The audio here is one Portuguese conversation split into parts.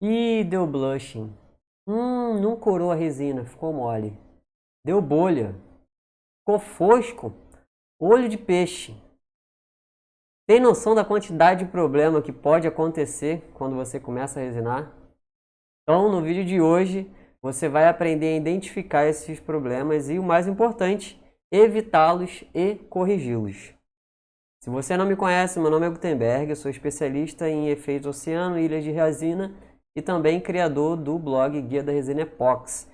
Ih, deu blushing. Não curou a resina, ficou mole. Deu bolha. Ficou fosco. Olho de peixe. Tem noção da quantidade de problema que pode acontecer quando você começa a resinar? Então, no vídeo de hoje, você vai aprender a identificar esses problemas e, o mais importante, evitá-los e corrigi-los. Se você não me conhece, meu nome é Gutenberg, eu sou especialista em efeitos oceano, ilhas de resina e também criador do blog Guia da Resina Epox.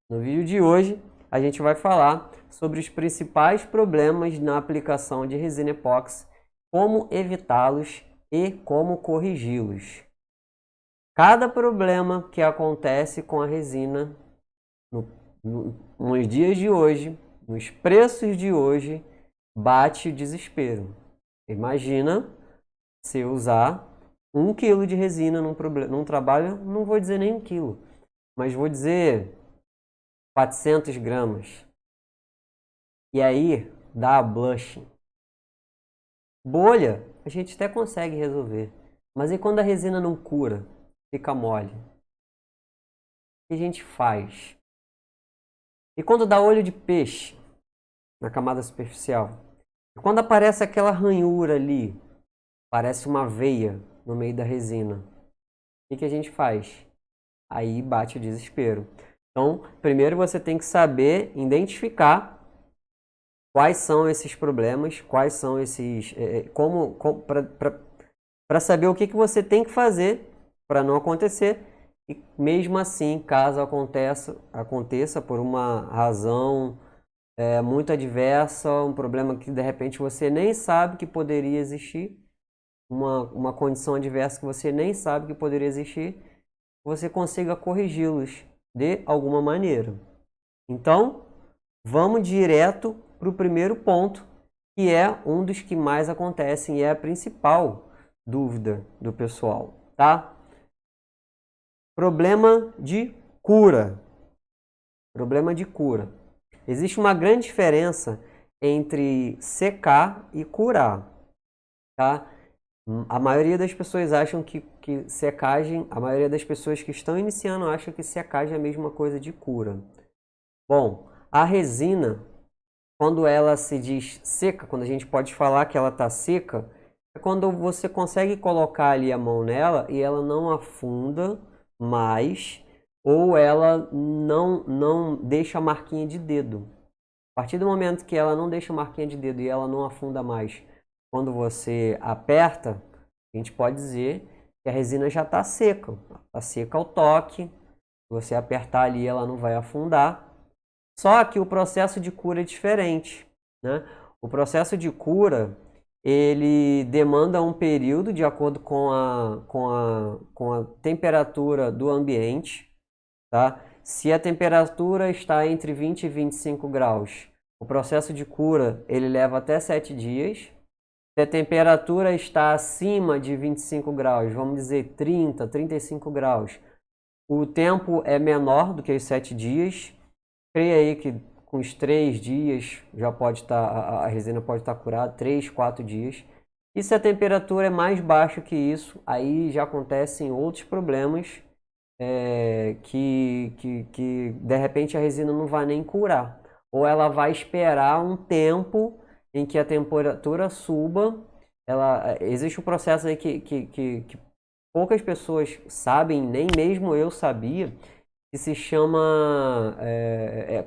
No vídeo de hoje, a gente vai falar sobre os principais problemas na aplicação de resina epox, como evitá-los e como corrigi-los. Cada problema que acontece com a resina nos dias de hoje, nos preços de hoje, bate o desespero. Imagina se usar 1 kg de resina num trabalho, não vou dizer nem 1 kg, mas vou dizer 400 gramas. E aí dá blushing. Bolha, a gente até consegue resolver. Mas e quando a resina não cura? Fica mole. O que a gente faz? E quando dá olho de peixe na camada superficial? E quando aparece aquela ranhura ali, parece uma veia no meio da resina, o que a gente faz? Aí bate o desespero. Então, primeiro você tem que saber identificar quais são esses problemas, quais são esses... para saber o que você tem que fazer para não acontecer. E mesmo assim, caso aconteça por uma razão muito adversa, um problema que de repente você nem sabe que poderia existir, uma condição adversa que você nem sabe que poderia existir, você consiga corrigi-los de alguma maneira. Então, vamos direto para o primeiro ponto, que é um dos que mais acontecem e é a principal dúvida do pessoal, tá? Problema de cura. Problema de cura. Existe uma grande diferença entre secar e curar, tá? A maioria das pessoas acham que secagem, a maioria das pessoas que estão iniciando acham que secagem é a mesma coisa de cura. Bom, a resina, quando ela se diz seca, quando a gente pode falar que ela está seca, é quando você consegue colocar ali a mão nela e ela não afunda mais, ou ela não deixa a marquinha de dedo. A partir do momento que ela não deixa a marquinha de dedo e ela não afunda mais, quando você aperta, a gente pode dizer que a resina já está seca. Está seca ao toque, se você apertar ali ela não vai afundar. Só que o processo de cura é diferente, né? O processo de cura, ele demanda um período de acordo com a temperatura do ambiente, tá? Se a temperatura está entre 20 e 25 graus, o processo de cura ele leva até 7 dias. Se a temperatura está acima de 25 graus, vamos dizer 30, 35 graus, o tempo é menor do que os 7 dias. Creia aí que com os 3 dias já pode estar, a resina pode estar curada, 3, 4 dias. E se a temperatura é mais baixa que isso, aí já acontecem outros problemas que de repente a resina não vai nem curar. Ou ela vai esperar um tempo em que a temperatura suba. Existe um processo aí que poucas pessoas sabem, nem mesmo eu sabia, que se chama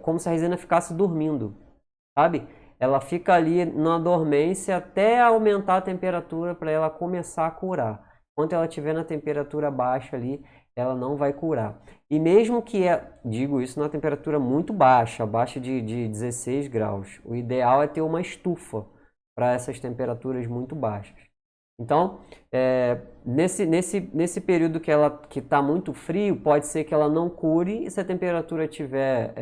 como se a resina ficasse dormindo, sabe? Ela fica ali na dormência até aumentar a temperatura para ela começar a curar. Enquanto ela estiver na temperatura baixa ali, ela não vai curar. E mesmo que, digo isso na temperatura muito baixa, abaixo de 16 graus, o ideal é ter uma estufa para essas temperaturas muito baixas. Então, nesse período que está muito frio, pode ser que ela não cure, e se a temperatura tiver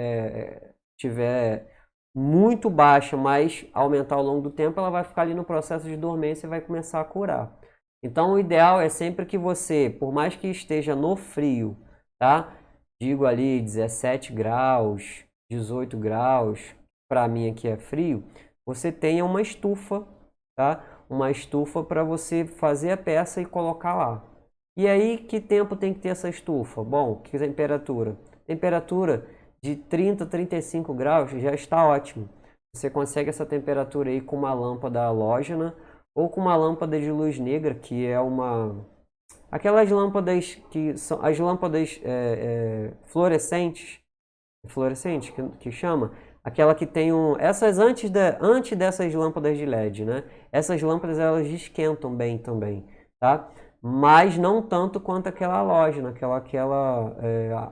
muito baixa, mas aumentar ao longo do tempo, ela vai ficar ali no processo de dormência e vai começar a curar. Então, o ideal é sempre que você, por mais que esteja no frio, tá? Digo ali 17 graus, 18 graus, para mim aqui é frio, você tenha uma estufa, tá? Uma estufa para você fazer a peça e colocar lá. E aí, que tempo tem que ter essa estufa? Bom, que temperatura? Temperatura de 30 a 35 graus já está ótimo. Você consegue essa temperatura aí com uma lâmpada halógena ou com uma lâmpada de luz negra, que é uma... Aquelas lâmpadas que são as lâmpadas fluorescentes, que chama, aquela que tem essas antes dessas lâmpadas de LED, né? Essas lâmpadas elas esquentam bem também, tá? Mas não tanto quanto aquela halógena, aquela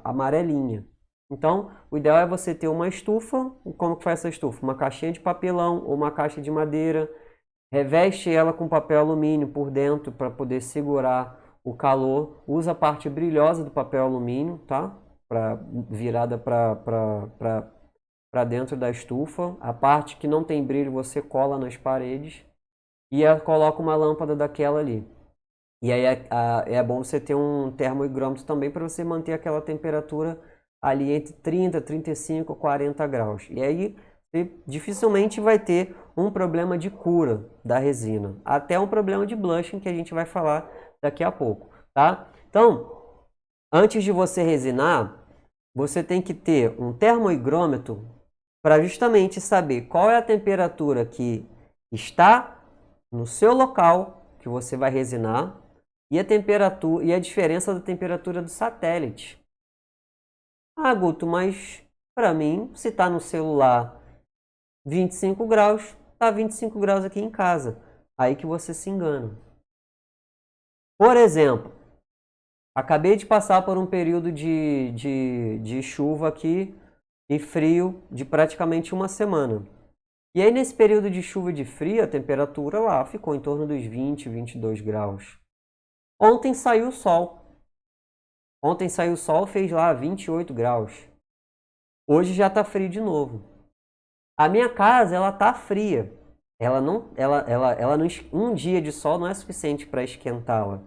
amarelinha. Então, o ideal é você ter uma estufa. Como que faz essa estufa? Uma caixinha de papelão ou uma caixa de madeira. Reveste ela com papel alumínio por dentro para poder segurar o calor. Usa a parte brilhosa do papel alumínio, tá? Virada para dentro da estufa. A parte que não tem brilho você cola nas paredes e coloca uma lâmpada daquela ali. E aí é bom você ter um termoigrômetro também para você manter aquela temperatura ali entre 30, 35, 40 graus. E aí você dificilmente vai ter um problema de cura da resina. Até um problema de blushing que a gente vai falar daqui a pouco, tá? Então, antes de você resinar, você tem que ter um termoigrômetro para justamente saber qual é a temperatura que está no seu local que você vai resinar e a temperatura e a diferença da temperatura do satélite. Ah, Guto, mas para mim, se está no celular 25 graus, está 25 graus aqui em casa. Aí que você se engana. Por exemplo, acabei de passar por um período de chuva aqui e frio de praticamente uma semana. E aí, nesse período de chuva e de frio, a temperatura lá ficou em torno dos 20, 22 graus. Ontem saiu o sol. Ontem saiu o sol, fez lá 28 graus. Hoje já está frio de novo. A minha casa, ela tá fria. Ela não, um dia de sol não é suficiente para esquentá-la.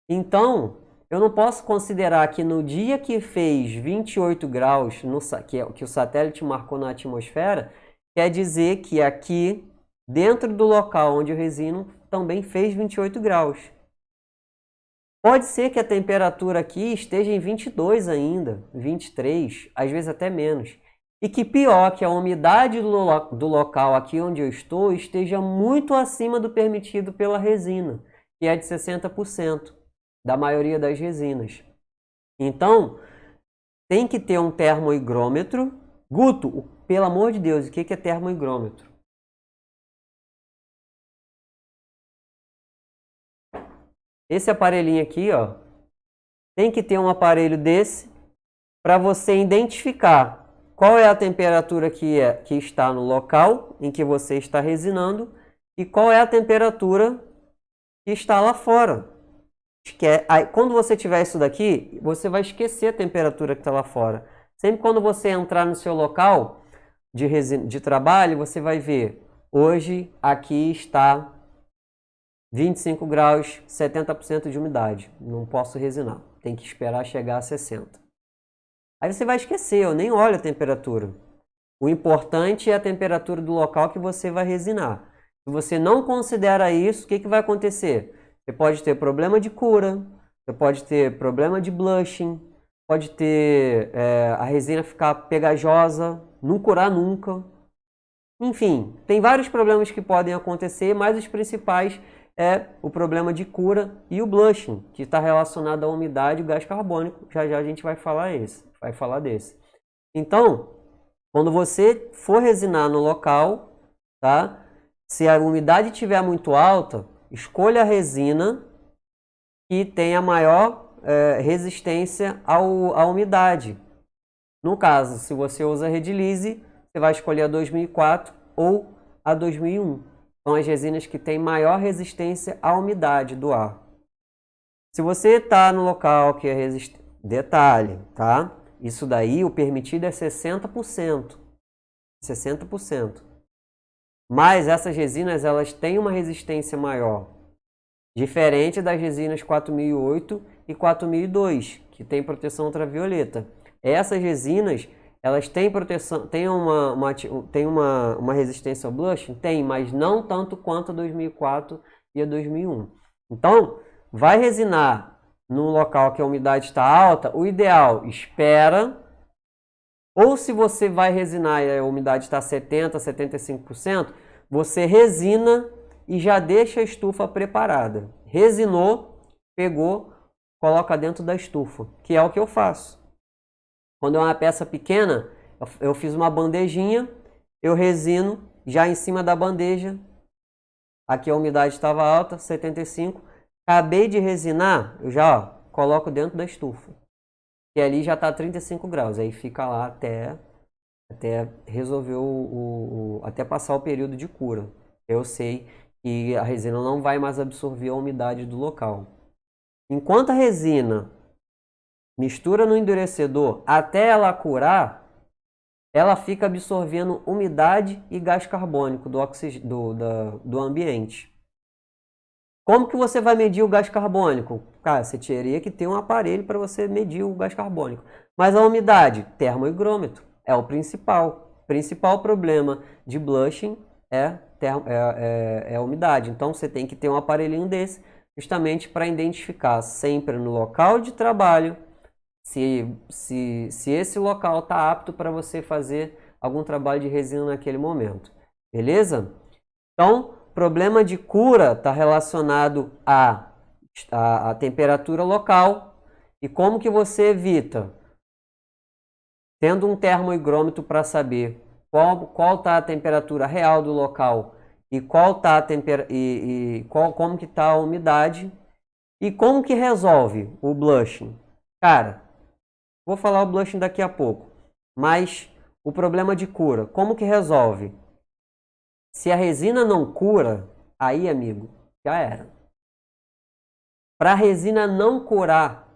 Então, eu não posso considerar que no dia que fez 28 graus, que o satélite marcou na atmosfera, quer dizer que aqui, dentro do local onde eu resino, também fez 28 graus. Pode ser que a temperatura aqui esteja em 22 ainda, 23, às vezes até menos. E que pior, que a umidade do local aqui onde eu estou esteja muito acima do permitido pela resina, que é de 60% da maioria das resinas. Então, tem que ter um termoigrômetro. Guto, pelo amor de Deus, o que é termoigrômetro? Esse aparelhinho aqui, ó, tem que ter um aparelho desse para você identificar qual é a temperatura que está no local em que você está resinando e qual é a temperatura que está lá fora. Aí, quando você tiver isso daqui, você vai esquecer a temperatura que está lá fora. Sempre quando você entrar no seu local de trabalho, você vai ver, hoje aqui está 25 graus, 70% de umidade. Não posso resinar. Tem que esperar chegar a 60. Aí você vai esquecer, eu nem olho a temperatura. O importante é a temperatura do local que você vai resinar. Se você não considera isso, o que vai acontecer? Você pode ter problema de cura, você pode ter problema de blushing, pode ter a resina ficar pegajosa, não curar nunca. Enfim, tem vários problemas que podem acontecer, mas os principais é o problema de cura e o blushing, que está relacionado à umidade e gás carbônico. Já já a gente vai falar desse. Então, quando você for resinar no local, tá? Se a umidade estiver muito alta, escolha a resina que tenha maior resistência à umidade. No caso, se você usa Redilize, você vai escolher a 2004 ou a 2001. São as resinas que têm maior resistência à umidade do ar. Se você está no local que é resistente... Detalhe, tá? Isso daí, o permitido é 60%. 60%. Mas essas resinas, elas têm uma resistência maior. Diferente das resinas 4008 e 4002, que tem proteção ultravioleta. Essas resinas, elas têm proteção, têm uma resistência ao blushing? Tem, mas não tanto quanto a 2004 e a 2001. Então, vai resinar num local que a umidade está alta, o ideal, espera. Ou se você vai resinar e a umidade está 70%, 75%, você resina e já deixa a estufa preparada. Resinou, pegou, coloca dentro da estufa, que é o que eu faço. Quando é uma peça pequena, eu fiz uma bandejinha, eu resino já em cima da bandeja. Aqui a umidade estava alta, 75%. Acabei de resinar, eu já coloco dentro da estufa. E ali já está 35 graus. Aí fica lá até resolver até passar o período de cura. Eu sei que a resina não vai mais absorver a umidade do local. Enquanto a resina mistura no endurecedor até ela curar, ela fica absorvendo umidade e gás carbônico do ambiente. Como que você vai medir o gás carbônico? Cara, você teria que ter um aparelho para você medir o gás carbônico. Mas a umidade? Termohigrômetro. É o principal. O principal problema de blushing é a umidade. Então você tem que ter um aparelhinho desse justamente para identificar sempre no local de trabalho se esse local está apto para você fazer algum trabalho de resina naquele momento. Beleza? Então, problema de cura está relacionado à temperatura local. E como que você evita? Tendo um termohigrômetro para saber qual está a temperatura real do local e como que está a umidade e como que resolve o blushing. Cara, vou falar o blushing daqui a pouco, mas o problema de cura, como que resolve? Se a resina não cura, aí, amigo, já era. Para a resina não curar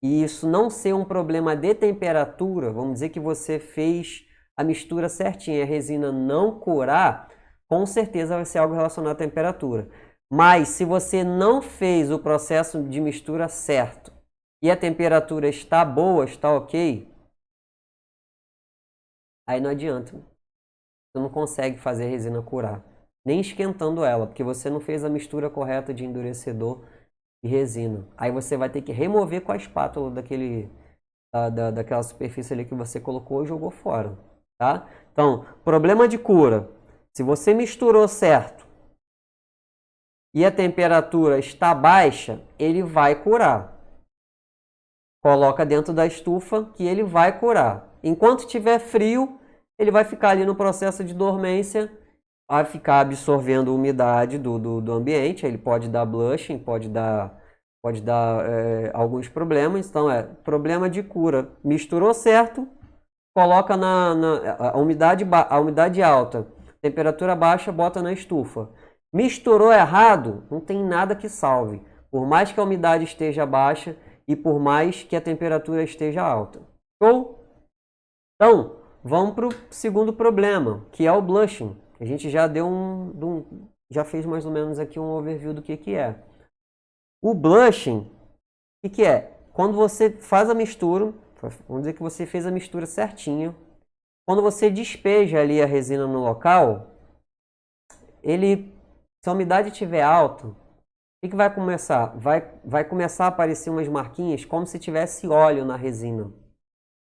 e isso não ser um problema de temperatura, vamos dizer que você fez a mistura certinha, a resina não curar, com certeza vai ser algo relacionado à temperatura. Mas se você não fez o processo de mistura certo e a temperatura está boa, está ok, aí não adianta. Você não consegue fazer a resina curar, nem esquentando ela, porque você não fez a mistura correta de endurecedor e resina. Aí você vai ter que remover com a espátula daquela superfície ali que você colocou e jogou fora. Tá? Então, problema de cura. Se você misturou certo e a temperatura está baixa, ele vai curar. Coloca dentro da estufa que ele vai curar. Enquanto estiver frio, ele vai ficar ali no processo de dormência, vai ficar absorvendo umidade do ambiente. Ele pode dar blushing, pode dar alguns problemas. Então, problema de cura. Misturou certo, coloca a umidade alta, temperatura baixa, bota na estufa. Misturou errado, não tem nada que salve. Por mais que a umidade esteja baixa e por mais que a temperatura esteja alta. Show? Então, vamos para o segundo problema, que é o blushing. A gente já deu já fez mais ou menos aqui um overview do que é. O blushing, o que é? Quando você faz a mistura, vamos dizer que você fez a mistura certinho. Quando você despeja ali a resina no local, se a umidade estiver alta, o que vai começar? Vai começar a aparecer umas marquinhas como se tivesse óleo na resina.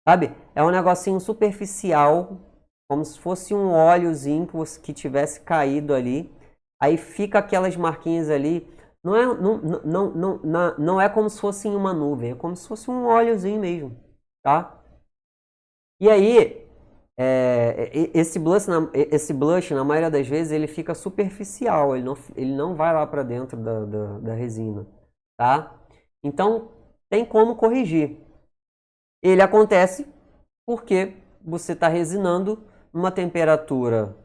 Sabe? É um negocinho superficial, como se fosse um óleozinho que tivesse caído ali. Aí fica aquelas marquinhas ali. Não é como se fosse uma nuvem, é como se fosse um óleozinho mesmo. Tá? E aí, esse blush, na maioria das vezes, ele fica superficial, ele não vai lá para dentro da resina, tá? Então, tem como corrigir. Ele acontece porque você está resinando numa temperatura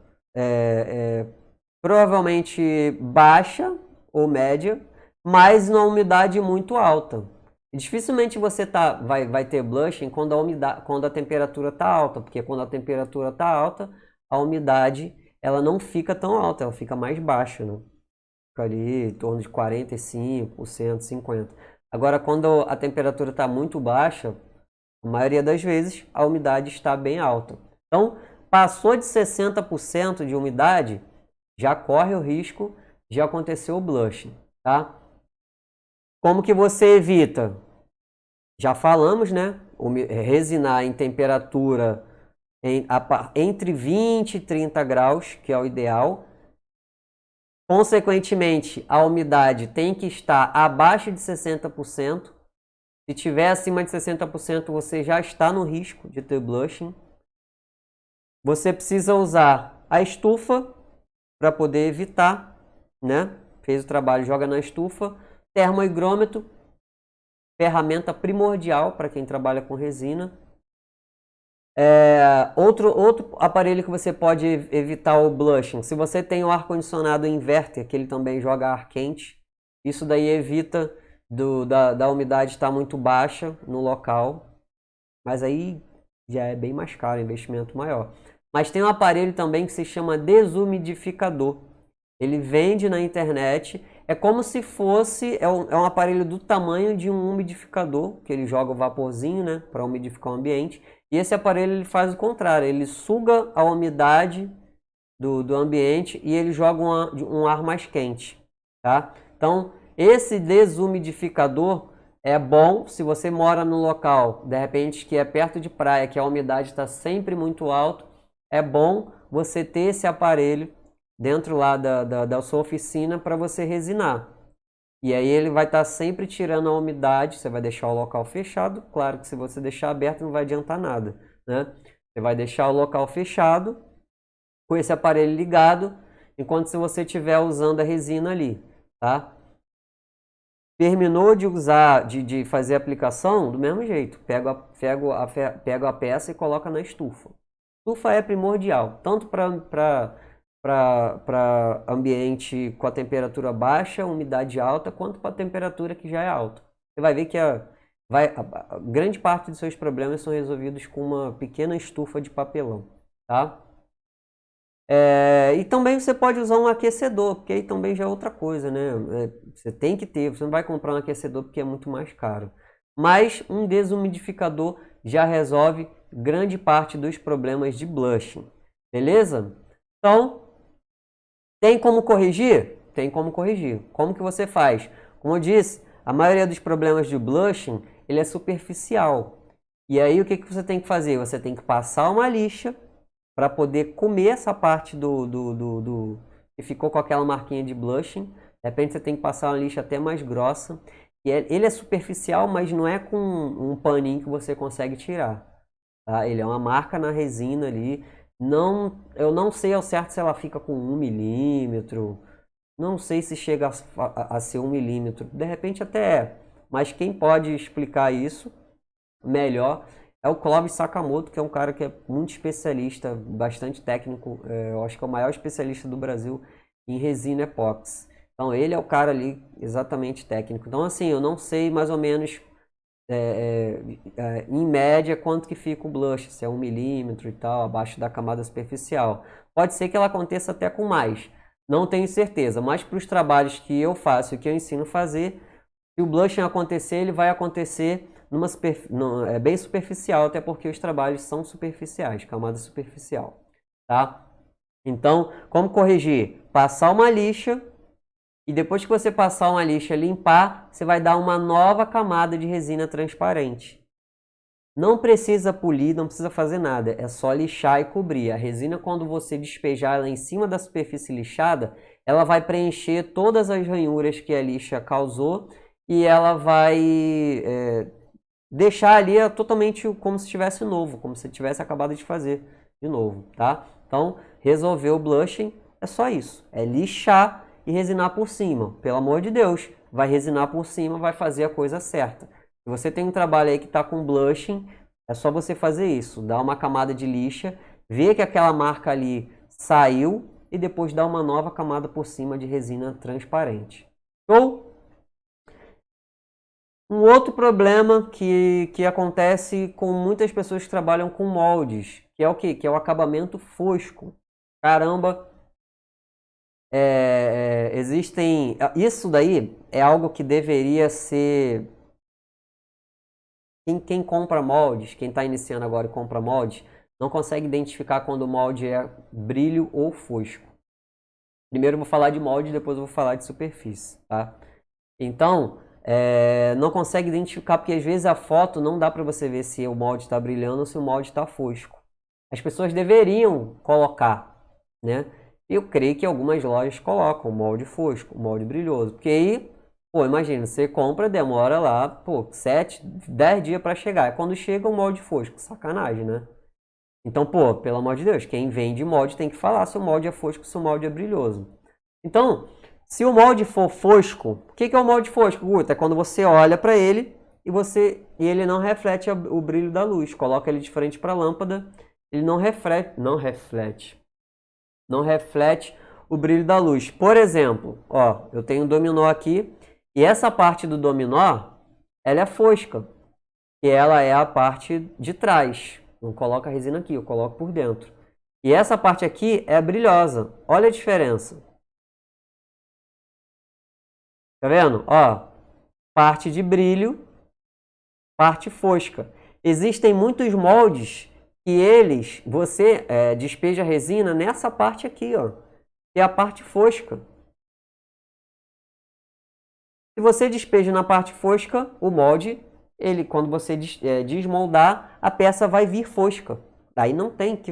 provavelmente baixa ou média, mas numa umidade muito alta. Dificilmente você vai ter blushing quando a temperatura está alta, porque quando a temperatura está alta, a umidade ela não fica tão alta, ela fica mais baixa, né? Fica ali em torno de 45%, 50%. Agora, quando a temperatura está muito baixa, a maioria das vezes a umidade está bem alta. Então, passou de 60% de umidade, já corre o risco de acontecer o blushing, tá? Como que você evita? Já falamos, né? Resinar em temperatura entre 20 e 30 graus, que é o ideal. Consequentemente, a umidade tem que estar abaixo de 60%. Se tiver acima de 60%, você já está no risco de ter blushing. Você precisa usar a estufa para poder evitar, né? Fez o trabalho, joga na estufa. Termohigrômetro, ferramenta primordial para quem trabalha com resina. Outro aparelho que você pode evitar o blushing, se você tem o ar-condicionado inverter, que ele também joga ar quente, isso daí evita da umidade estar muito baixa no local, mas aí já é bem mais caro, investimento maior. Mas tem um aparelho também que se chama desumidificador. Ele vende na internet, é como se fosse, é um aparelho do tamanho de um umidificador, que ele joga o vaporzinho, né, para umidificar o ambiente. E esse aparelho ele faz o contrário, ele suga a umidade do ambiente e ele joga um ar mais quente, tá? Então, esse desumidificador é bom se você mora num local, de repente, que é perto de praia, que a umidade está sempre muito alta, é bom você ter esse aparelho dentro lá da sua oficina para você resinar. E aí ele vai estar sempre tirando a umidade, você vai deixar o local fechado, claro que se você deixar aberto não vai adiantar nada, né? Você vai deixar o local fechado, com esse aparelho ligado, enquanto se você estiver usando a resina ali, tá? Terminou de usar, de fazer a aplicação, do mesmo jeito, pega a peça e coloca na estufa. Estufa é primordial, tanto para ambiente com a temperatura baixa, umidade alta, quanto para a temperatura que já é alta. Você vai ver que a grande parte dos seus problemas são resolvidos com uma pequena estufa de papelão, tá? E também você pode usar um aquecedor, porque aí também já é outra coisa, né? Você tem que ter, você não vai comprar um aquecedor porque é muito mais caro. Mas um desumidificador já resolve grande parte dos problemas de blushing, beleza? Então, tem como corrigir? Tem como corrigir. Como que você faz? Como eu disse, a maioria dos problemas de blushing, ele é superficial. E aí o que você tem que fazer? Você tem que passar uma lixa para poder comer essa parte que ficou com aquela marquinha de blushing. De repente você tem que passar uma lixa até mais grossa. E ele é superficial, mas não é com um paninho que você consegue tirar. Tá? Ele é uma marca na resina ali. Eu não sei ao certo se ela fica com 1 milímetro. Não sei se chega a ser 1 milímetro. De repente até é. Mas quem pode explicar isso melhor é o Clóvis Sakamoto, que é um cara que é muito especialista, bastante técnico. Eu acho que é o maior especialista do Brasil em resina epóxi. Então ele é o cara ali exatamente técnico. Então assim, eu não sei mais ou menos em média quanto que fica o blush, se é 1 milímetro e tal, abaixo da camada superficial. Pode ser que ela aconteça até com mais, não tenho certeza, mas para os trabalhos que eu faço e que eu ensino a fazer, se o blushing acontecer, ele vai acontecer bem superficial, até porque os trabalhos são superficiais, camada superficial, tá? Então, como corrigir? Passar uma lixa e depois que você passar uma lixa, limpar, você vai dar uma nova camada de resina transparente. Não precisa polir, não precisa fazer nada, é só lixar e cobrir. A resina, quando você despejar ela em cima da superfície lixada, ela vai preencher todas as ranhuras que a lixa causou e ela vai deixar ali totalmente como se estivesse novo, como se tivesse acabado de fazer de novo, tá? Então, resolver o blushing é só isso, é lixar e resinar por cima. Pelo amor de Deus, vai resinar por cima, vai fazer a coisa certa. Se você tem um trabalho aí que está com blushing, é só você fazer isso, dar uma camada de lixa, ver que aquela marca ali saiu e depois dar uma nova camada por cima de resina transparente. Show? Um outro problema que acontece com muitas pessoas que trabalham com moldes, que é o quê? Que é o acabamento fosco. Caramba, existem... Isso daí é algo que deveria ser... Quem compra moldes, quem está iniciando agora e compra moldes, não consegue identificar quando o molde é brilho ou fosco. Primeiro eu vou falar de molde, depois eu vou falar de superfície, tá? Então, não consegue identificar, porque às vezes a foto não dá para você ver se o molde está brilhando ou se o molde está fosco. As pessoas deveriam colocar, né? Eu creio que algumas lojas colocam molde fosco, molde brilhoso, porque aí, pô, imagina, você compra, demora lá, pô, 7, 10 dias para chegar. E quando chega o molde fosco, sacanagem, né? Então, pô, pelo amor de Deus, quem vende molde tem que falar se o molde é fosco, se o molde é brilhoso. Então, se o molde for fosco, o que é o molde fosco, Guto? É quando você olha para ele e ele não reflete o brilho da luz. Coloca ele de frente para a lâmpada, ele não reflete o brilho da luz. Por exemplo, ó, eu tenho um dominó aqui e essa parte do dominó, ela é fosca, e ela é a parte de trás. Não coloco a resina aqui, eu coloco por dentro. E essa parte aqui é brilhosa. Olha a diferença. Tá vendo? Ó, parte de brilho, parte fosca. Existem muitos moldes que você despeja a resina nessa parte aqui, ó, que é a parte fosca. Se você despeja na parte fosca, o molde, quando você desmoldar, a peça vai vir fosca. Daí não tem que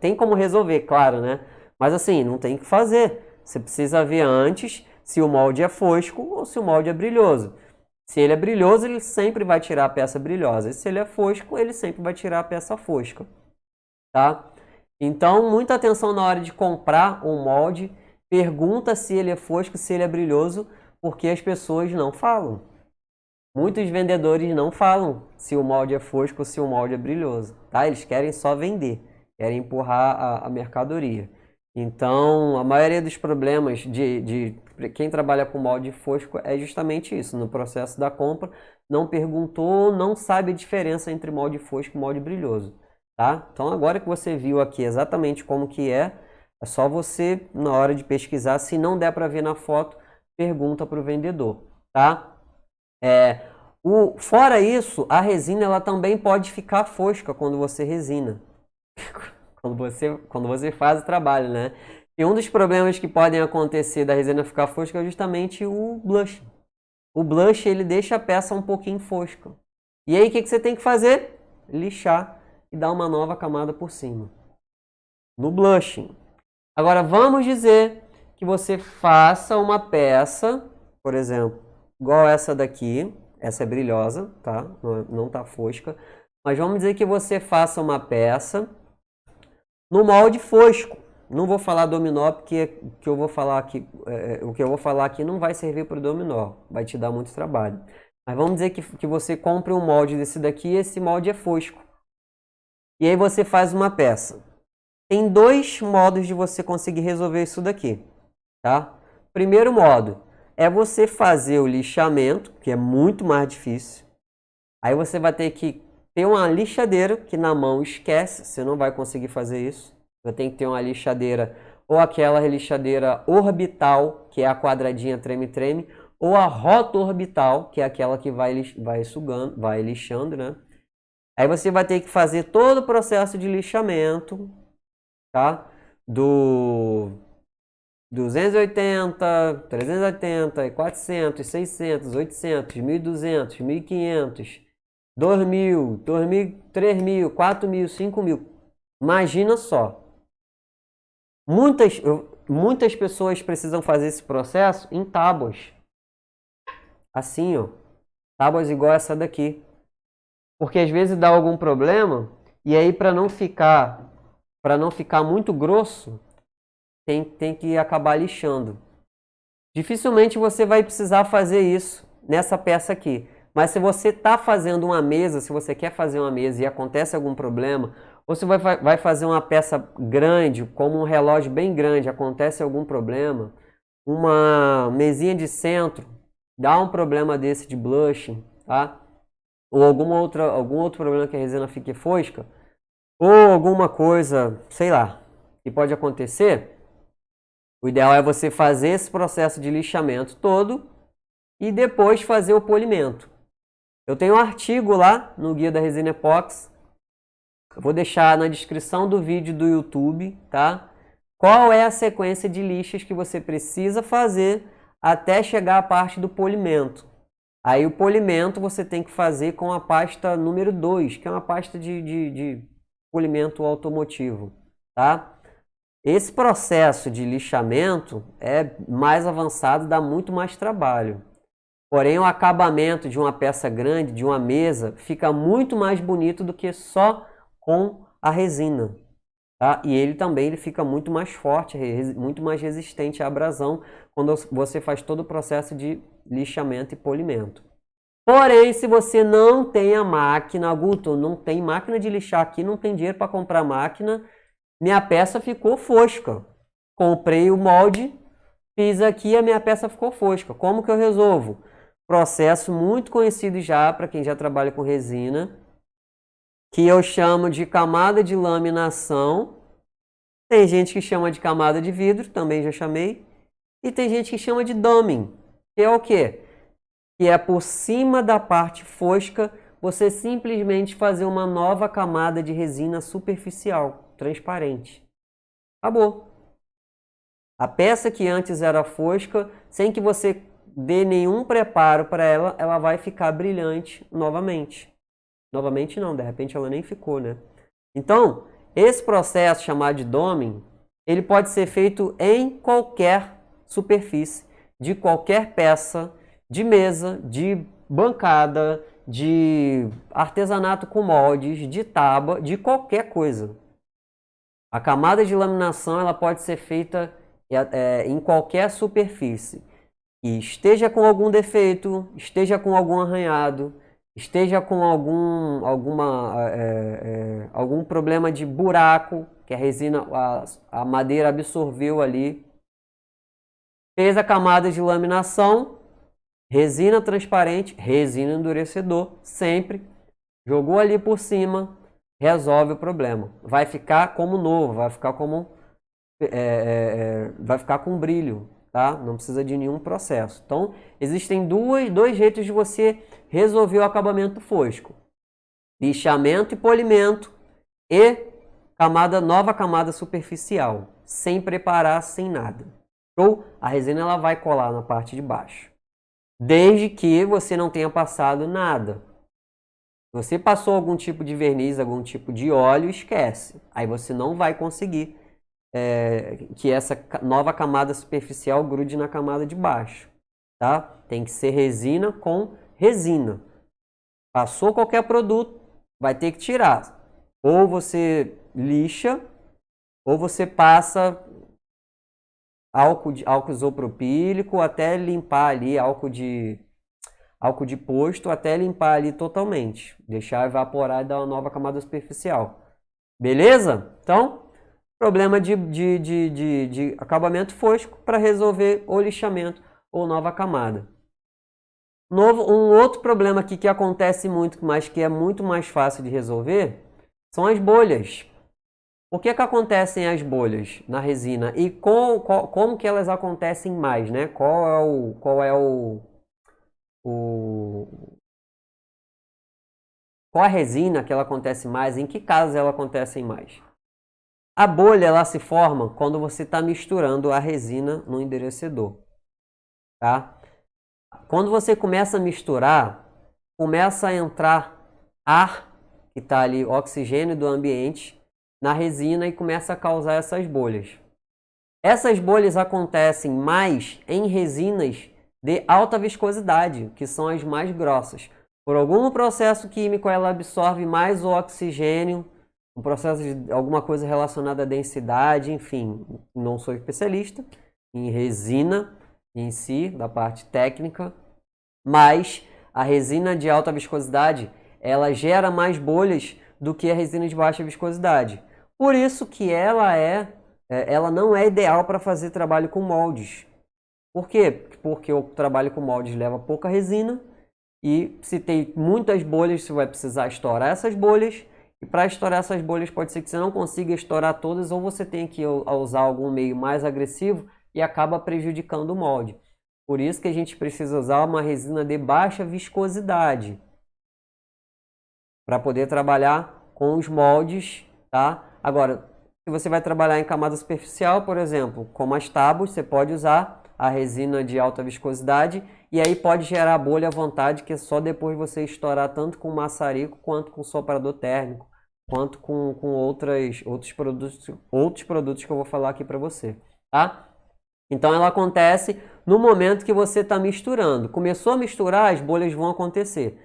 tem como resolver, claro, né? Mas assim, não tem que fazer. Você precisa ver antes se o molde é fosco ou se o molde é brilhoso. Se ele é brilhoso, ele sempre vai tirar a peça brilhosa. E se ele é fosco, ele sempre vai tirar a peça fosca, tá? Então, muita atenção na hora de comprar um molde. Pergunta se ele é fosco, se ele é brilhoso, porque as pessoas não falam. Muitos vendedores não falam se o molde é fosco ou se o molde é brilhoso, tá? Eles querem só vender, querem empurrar a mercadoria. Então, a maioria dos problemas de quem trabalha com molde fosco é justamente isso. No processo da compra, não perguntou, não sabe a diferença entre molde fosco e molde brilhoso, tá? Então, agora que você viu aqui exatamente como que é só você, na hora de pesquisar, se não der para ver na foto, pergunta para o vendedor, tá? Fora isso, a resina ela também pode ficar fosca quando você resina. quando você faz o trabalho, né? E um dos problemas que podem acontecer da resina ficar fosca é justamente o blush. O blush, ele deixa a peça um pouquinho fosca. E aí, o que você tem que fazer? Lixar e dar uma nova camada por cima. No blushing. Agora, vamos dizer que você faça uma peça, por exemplo, igual essa daqui. Essa é brilhosa, tá? Não tá fosca. Mas vamos dizer que você faça uma peça no molde fosco. Não vou falar dominó, porque o que eu vou falar aqui não vai servir para o dominó. Vai te dar muito trabalho. Mas vamos dizer que você compre um molde desse daqui e esse molde é fosco. E aí você faz uma peça. Tem dois modos de você conseguir resolver isso daqui, tá? Primeiro modo é você fazer o lixamento, que é muito mais difícil. Aí você vai ter que ter uma lixadeira, que na mão esquece, você não vai conseguir fazer isso. Você tem que ter uma lixadeira, ou aquela lixadeira orbital, que é a quadradinha treme-treme, ou a roto-orbital, que é aquela que vai sugando, vai lixando, né? Aí você vai ter que fazer todo o processo de lixamento, tá? Do 280, 380, 400, 600, 800, 1.200, 1.500, 2.000, 2.000, 3.000, 4.000, 5.000. Imagina só. Muitas pessoas precisam fazer esse processo em tábuas. Assim, ó. Tábuas igual essa daqui. Porque às vezes dá algum problema e aí para não ficar muito grosso, tem que acabar lixando. Dificilmente você vai precisar fazer isso nessa peça aqui. Mas se você está fazendo uma mesa, se você quer fazer uma mesa e acontece algum problema, ou se vai fazer uma peça grande, como um relógio bem grande, acontece algum problema, uma mesinha de centro, dá um problema desse de blushing, tá? Ou algum outro problema que a resina fique fosca, ou alguma coisa, sei lá, que pode acontecer, o ideal é você fazer esse processo de lixamento todo e depois fazer o polimento. Eu tenho um artigo lá no Guia da Resina Epóxi, eu vou deixar na descrição do vídeo do YouTube, tá? Qual é a sequência de lixas que você precisa fazer até chegar à parte do polimento. Aí o polimento você tem que fazer com a pasta número 2, que é uma pasta de polimento automotivo, tá? Esse processo de lixamento é mais avançado, dá muito mais trabalho. Porém, o acabamento de uma peça grande, de uma mesa, fica muito mais bonito do que só com a resina. Tá? E ele fica muito mais forte, muito mais resistente à abrasão quando você faz todo o processo de lixamento e polimento. Porém, se você não tem a máquina, Guto, não tem máquina de lixar aqui, não tem dinheiro para comprar máquina, minha peça ficou fosca. Comprei o molde, fiz aqui, a minha peça ficou fosca. Como que eu resolvo? Processo muito conhecido já para quem já trabalha com resina, que eu chamo de camada de laminação. Tem gente que chama de camada de vidro, também já chamei. E tem gente que chama de dumming, que é o quê? Que é por cima da parte fosca, você simplesmente fazer uma nova camada de resina superficial, transparente. Acabou. A peça que antes era fosca, sem que você dê nenhum preparo para ela, ela vai ficar brilhante novamente. Novamente não, de repente ela nem ficou, né? Então, esse processo chamado de doming, ele pode ser feito em qualquer superfície, de qualquer peça, de mesa, de bancada, de artesanato com moldes, de tábua, de qualquer coisa. A camada de laminação ela pode ser feita em qualquer superfície. E esteja com algum defeito, esteja com algum arranhado, esteja com algum problema de buraco, que a resina, a madeira absorveu ali. Fez a camada de laminação, resina transparente, resina endurecedor, sempre. Jogou ali por cima, resolve o problema. Vai ficar como novo, vai ficar como vai ficar com brilho, tá? Não precisa de nenhum processo. Então, existem dois jeitos de você resolver o acabamento fosco: lixamento e polimento e nova camada superficial, sem preparar, sem nada. Ou a resina ela vai colar na parte de baixo, desde que você não tenha passado nada. Se você passou algum tipo de verniz, algum tipo de óleo, esquece. Aí você não vai conseguir que essa nova camada superficial grude na camada de baixo, tá? Tem que ser resina com resina. Passou qualquer produto, vai ter que tirar. Ou você lixa, ou você passa álcool isopropílico até limpar ali, álcool de posto até limpar ali totalmente. Deixar evaporar e dar uma nova camada superficial. Beleza? Então, problema de acabamento fosco para resolver ou lixamento ou nova camada. Um outro problema aqui que acontece muito, mas que é muito mais fácil de resolver, são as bolhas. Por que acontecem as bolhas na resina? E como que elas acontecem mais, né? Qual a resina que ela acontece mais? Em que casos ela acontecem mais? A bolha ela se forma quando você está misturando a resina no endurecedor, tá? Quando você começa a misturar, começa a entrar ar, que está ali, oxigênio do ambiente, na resina e começa a causar essas bolhas. Essas bolhas acontecem mais em resinas de alta viscosidade, que são as mais grossas. Por algum processo químico, ela absorve mais o oxigênio, um processo de alguma coisa relacionada à densidade, enfim, não sou especialista em resina em si, da parte técnica, mas a resina de alta viscosidade, ela gera mais bolhas do que a resina de baixa viscosidade. Por isso que ela não é ideal para fazer trabalho com moldes. Por quê? Porque o trabalho com moldes leva pouca resina e se tem muitas bolhas, você vai precisar estourar essas bolhas. E para estourar essas bolhas pode ser que você não consiga estourar todas ou você tenha que usar algum meio mais agressivo e acaba prejudicando o molde. Por isso que a gente precisa usar uma resina de baixa viscosidade para poder trabalhar com os moldes, tá? Agora, se você vai trabalhar em camada superficial, por exemplo, como as tábuas, você pode usar a resina de alta viscosidade e aí pode gerar bolha à vontade, que é só depois você estourar tanto com maçarico quanto com soprador térmico, quanto com outros produtos que eu vou falar aqui para você, tá? Então ela acontece no momento que você está misturando. Começou a misturar, as bolhas vão acontecer.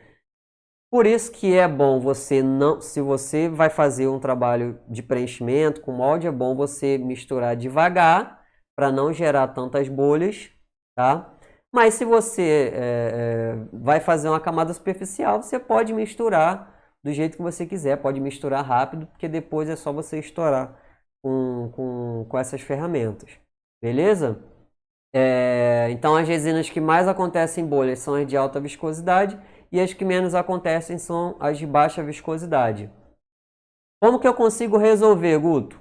Por isso que é bom você não, se você vai fazer um trabalho de preenchimento com molde, é bom você misturar devagar para não gerar tantas bolhas, tá? Mas se você vai fazer uma camada superficial, você pode misturar do jeito que você quiser, pode misturar rápido, porque depois é só você estourar com essas ferramentas, beleza? Então as resinas que mais acontecem em bolhas são as de alta viscosidade e as que menos acontecem são as de baixa viscosidade. Como que eu consigo resolver, Guto?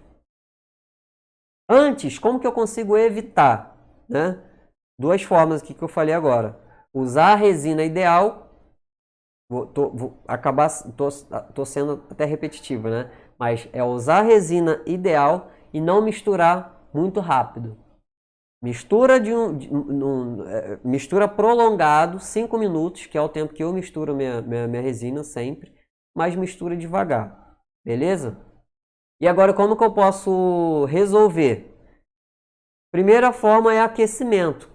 Antes, como que eu consigo evitar, né? Duas formas aqui que eu falei agora. Usar a resina ideal, tô sendo até repetitivo, né? Mas é usar a resina ideal e não misturar muito rápido. Mistura mistura prolongado, 5 minutos, que é o tempo que eu misturo minha resina sempre, mas mistura devagar, beleza? E agora como que eu posso resolver? Primeira forma é aquecimento.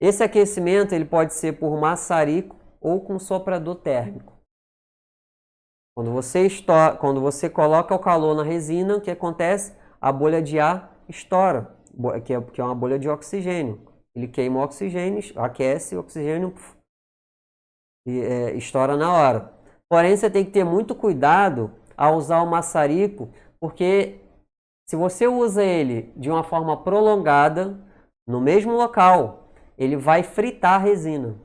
Esse aquecimento ele pode ser por maçarico ou com soprador térmico. Quando você coloca o calor na resina, o que acontece? A bolha de ar estoura, que é uma bolha de oxigênio. Ele queima o oxigênio, aquece o oxigênio e estoura na hora. Porém, você tem que ter muito cuidado ao usar o maçarico, porque se você usa ele de uma forma prolongada, no mesmo local, ele vai fritar a resina.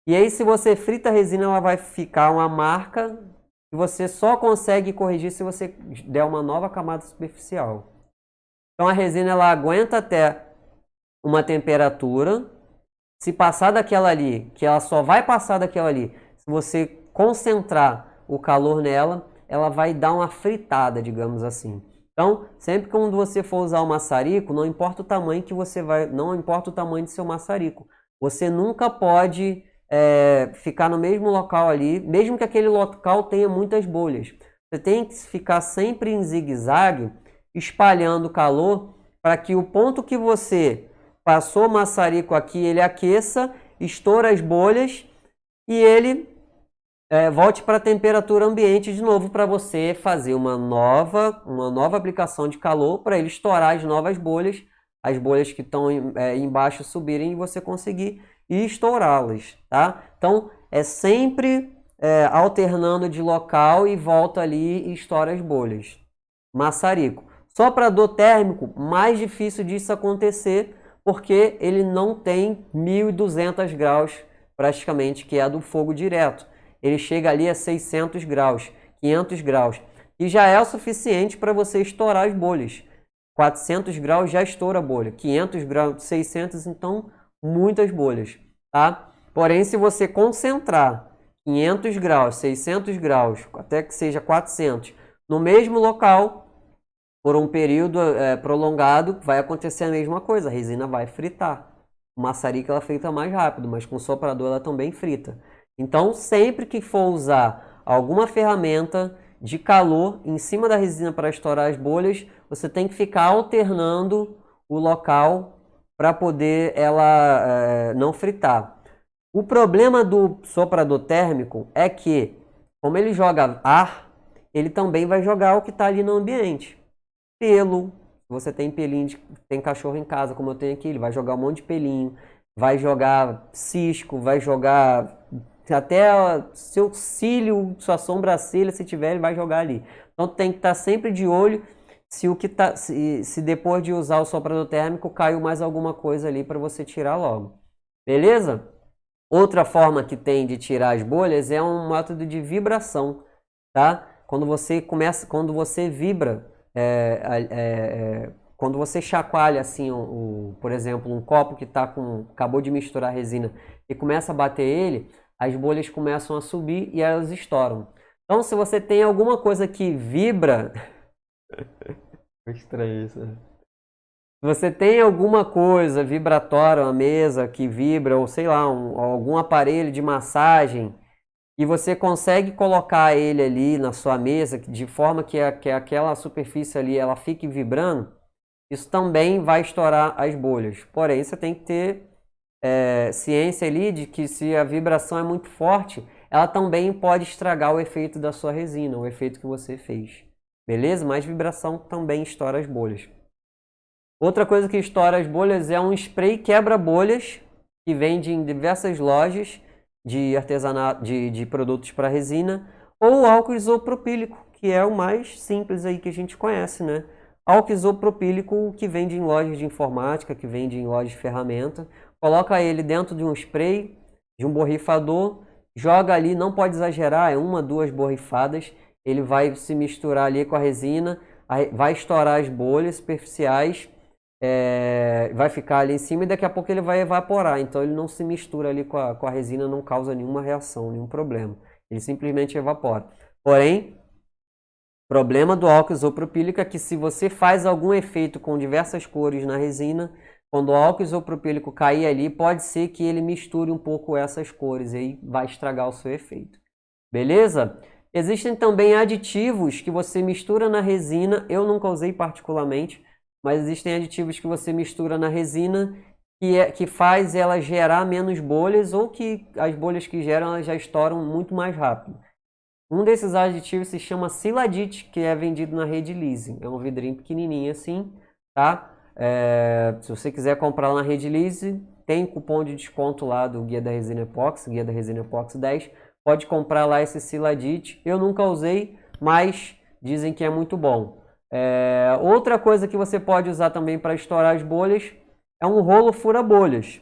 E aí, se você frita a resina, ela vai ficar uma marca que você só consegue corrigir se você der uma nova camada superficial. Então a resina ela aguenta até uma temperatura. Se passar daquela ali, que ela só vai passar daquela ali, se você concentrar o calor nela, ela vai dar uma fritada, digamos assim. Então, sempre quando você for usar o maçarico, não importa o tamanho que você vai, não importa o tamanho do seu maçarico, você nunca pode ficar no mesmo local ali, mesmo que aquele local tenha muitas bolhas. Você tem que ficar sempre em zigue-zague, espalhando calor, para que o ponto que você passou o maçarico aqui, ele aqueça, estoura as bolhas e ele volte para a temperatura ambiente de novo para você fazer uma nova aplicação de calor para ele estourar as bolhas que estão embaixo subirem e você conseguir estourá-las, tá? Então é sempre alternando de local e volta ali e estoura as bolhas. Maçarico. Soprador térmico, mais difícil disso acontecer, porque ele não tem 1200 graus praticamente, que é a do fogo direto. Ele chega ali a 600 graus, 500 graus, e já é o suficiente para você estourar as bolhas. 400 graus já estoura a bolha, 500 graus, 600, então muitas bolhas, tá? Porém, se você concentrar 500 graus, 600 graus, até que seja 400, no mesmo local, por um período prolongado, vai acontecer a mesma coisa, a resina vai fritar. O maçarico ela frita mais rápido, mas com o soprador ela também frita. Então, sempre que for usar alguma ferramenta de calor em cima da resina para estourar as bolhas, você tem que ficar alternando o local para poder ela não fritar. O problema do soprador térmico é que, como ele joga ar, ele também vai jogar o que está ali no ambiente. Pelo, você tem pelinho, tem cachorro em casa, como eu tenho aqui, ele vai jogar um monte de pelinho, vai jogar cisco, vai jogar até seu cílio, sua sobrancelha, se tiver, ele vai jogar ali. Então tem que estar sempre de olho se depois de usar o soprador térmico caiu mais alguma coisa ali para você tirar logo. Beleza? Outra forma que tem de tirar as bolhas é um método de vibração, tá? Quando você vibra, quando você chacoalha assim, por exemplo, um copo que acabou de misturar resina e começa a bater ele, as bolhas começam a subir e elas estouram. Então, se você tem alguma coisa que vibra, estranho isso. Você tem alguma coisa vibratória, uma mesa que vibra, ou sei lá, algum aparelho de massagem, e você consegue colocar ele ali na sua mesa de forma que aquela superfície ali ela fique vibrando, isso também vai estourar as bolhas. Porém, você tem que ter ciência ali de que se a vibração é muito forte, ela também pode estragar o efeito da sua resina, o efeito que você fez. Beleza? Mas vibração também estoura as bolhas. Outra coisa que estoura as bolhas é um spray quebra-bolhas que vende em diversas lojas de artesanato, de produtos para resina, ou álcool isopropílico, que é o mais simples aí que a gente conhece, né? Álcool isopropílico que vende em lojas de informática, que vende em lojas de ferramenta. Coloca ele dentro de um spray, de um borrifador, joga ali, não pode exagerar, é uma, duas borrifadas, ele vai se misturar ali com a resina, vai estourar as bolhas superficiais, vai ficar ali em cima e daqui a pouco ele vai evaporar. Então ele não se mistura ali com a resina, não causa nenhuma reação, nenhum problema. Ele simplesmente evapora. Porém, problema do álcool isopropílico é que se você faz algum efeito com diversas cores na resina, quando o álcool isopropílico cair ali, pode ser que ele misture um pouco essas cores e aí vai estragar o seu efeito. Beleza? Existem também aditivos que você mistura na resina, eu nunca usei particularmente, mas existem aditivos que você mistura na resina que faz ela gerar menos bolhas ou que as bolhas que geram elas já estouram muito mais rápido. Um desses aditivos se chama Siladite, que é vendido na rede Leasing. É um vidrinho pequenininho assim, tá? Se você quiser comprar na rede Leasing, tem cupom de desconto lá do Guia da Resina Epóxi, Guia da Resina Epóxi 10. Pode comprar lá esse Siladite. Eu nunca usei, mas dizem que é muito bom. Outra coisa que você pode usar também para estourar as bolhas é um rolo fura-bolhas,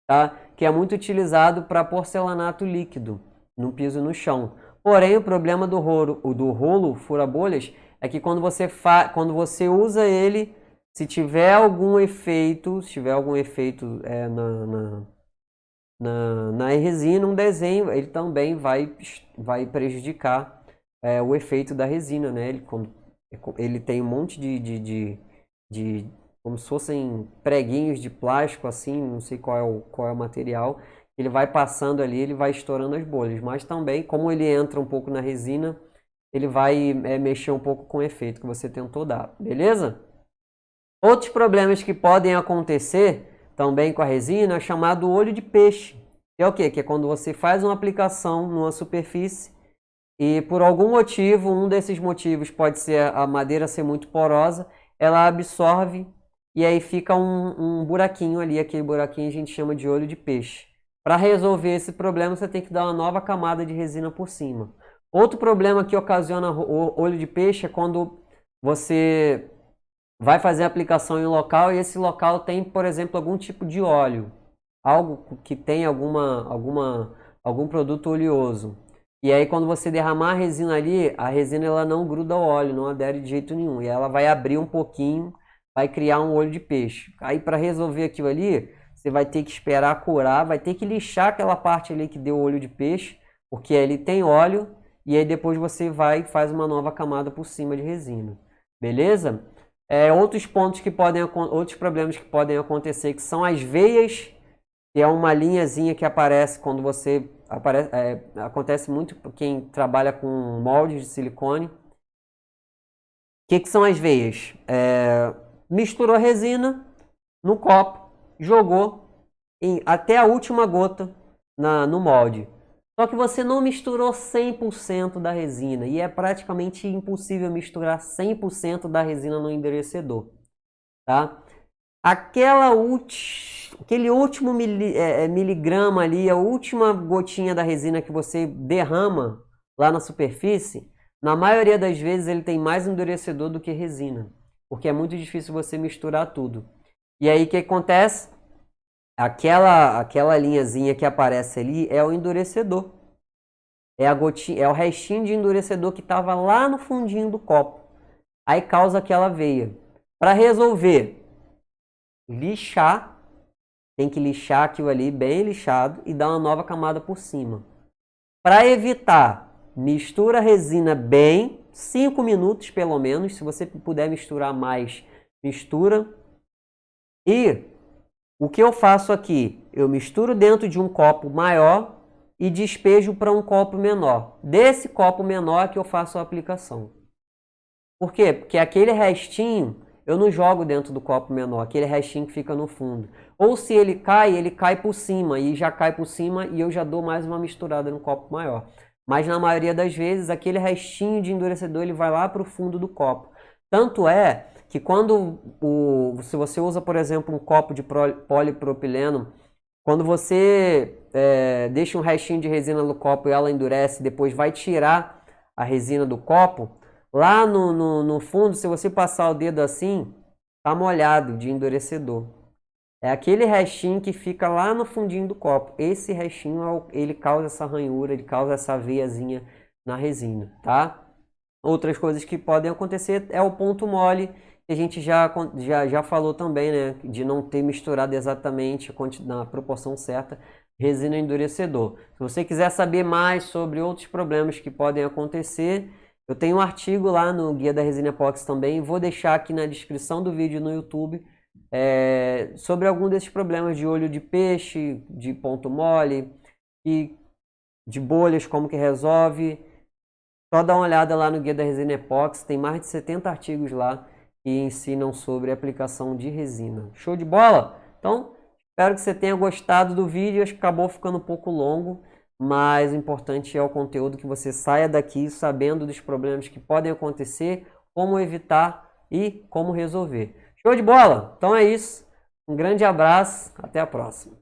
tá? Que é muito utilizado para porcelanato líquido no piso e no chão. Porém, o problema do rolo fura-bolhas é que quando você usa ele, se tiver algum efeito, na resina, um desenho, ele também vai prejudicar o efeito da resina, né? Ele tem um monte de como se fossem preguinhos de plástico, assim, não sei qual é o material. Ele vai passando ali, ele vai estourando as bolhas. Mas também, como ele entra um pouco na resina, ele vai mexer um pouco com o efeito que você tentou dar, beleza? Outros problemas que podem acontecer também com a resina é chamado olho de peixe. Que é o quê? Que é quando você faz uma aplicação numa superfície e por algum motivo, um desses motivos pode ser a madeira ser muito porosa, ela absorve e aí fica um buraquinho ali, aquele buraquinho a gente chama de olho de peixe. Para resolver esse problema, você tem que dar uma nova camada de resina por cima. Outro problema que ocasiona olho de peixe é quando você vai fazer a aplicação em um local e esse local tem, por exemplo, algum tipo de óleo, algo que tem algum produto oleoso. E aí quando você derramar a resina ali, a resina ela não gruda ao óleo, não adere de jeito nenhum. E ela vai abrir um pouquinho, vai criar um olho de peixe. Aí para resolver aquilo ali, você vai ter que esperar curar, vai ter que lixar aquela parte ali que deu olho de peixe, porque ele tem óleo, e aí depois você vai e faz uma nova camada por cima de resina. Beleza? Outros problemas que podem acontecer, que são as veias, que é uma linhazinha que aparece quando você acontece muito para quem trabalha com moldes de silicone. O que são as veias? Misturou a resina no copo, jogou até a última gota no molde. Só que você não misturou 100% da resina e é praticamente impossível misturar 100% da resina no endurecedor, tá? Aquele último miligrama ali, a última gotinha da resina que você derrama lá na superfície, na maioria das vezes ele tem mais endurecedor do que resina, porque é muito difícil você misturar tudo. E aí o que acontece? Aquela linhazinha que aparece ali é o endurecedor. É o restinho de endurecedor que estava lá no fundinho do copo. Aí causa aquela veia. Para resolver, lixar. Tem que lixar aquilo ali bem lixado e dar uma nova camada por cima. Para evitar, mistura a resina bem, 5 minutos pelo menos. Se você puder misturar mais, mistura. E o que eu faço aqui? Eu misturo dentro de um copo maior e despejo para um copo menor. Desse copo menor que eu faço a aplicação. Por quê? Porque aquele restinho eu não jogo dentro do copo menor, aquele restinho que fica no fundo. Ou se ele cai por cima, e já cai por cima e eu já dou mais uma misturada no copo maior. Mas na maioria das vezes, aquele restinho de endurecedor ele vai lá para o fundo do copo. Tanto é que se você usa, por exemplo, um copo de polipropileno, quando você deixa um restinho de resina no copo e ela endurece, depois vai tirar a resina do copo, lá no fundo, se você passar o dedo assim, tá molhado de endurecedor. É aquele restinho que fica lá no fundinho do copo. Esse restinho, ele causa essa ranhura, ele causa essa veiazinha na resina, tá? Outras coisas que podem acontecer é o ponto mole, que a gente já falou também, né? De não ter misturado exatamente na proporção certa resina e endurecedor. Se você quiser saber mais sobre outros problemas que podem acontecer, eu tenho um artigo lá no Guia da Resina Epóxi também, vou deixar aqui na descrição do vídeo no YouTube, sobre algum desses problemas de olho de peixe, de ponto mole e de bolhas, como que resolve. Só dá uma olhada lá no Guia da Resina Epóxi, tem mais de 70 artigos lá que ensinam sobre a aplicação de resina. Show de bola? Então, espero que você tenha gostado do vídeo, acho que acabou ficando um pouco longo, mas o importante é o conteúdo, que você saia daqui sabendo dos problemas que podem acontecer, como evitar e como resolver. Show de bola? Então é isso. Um grande abraço, até a próxima.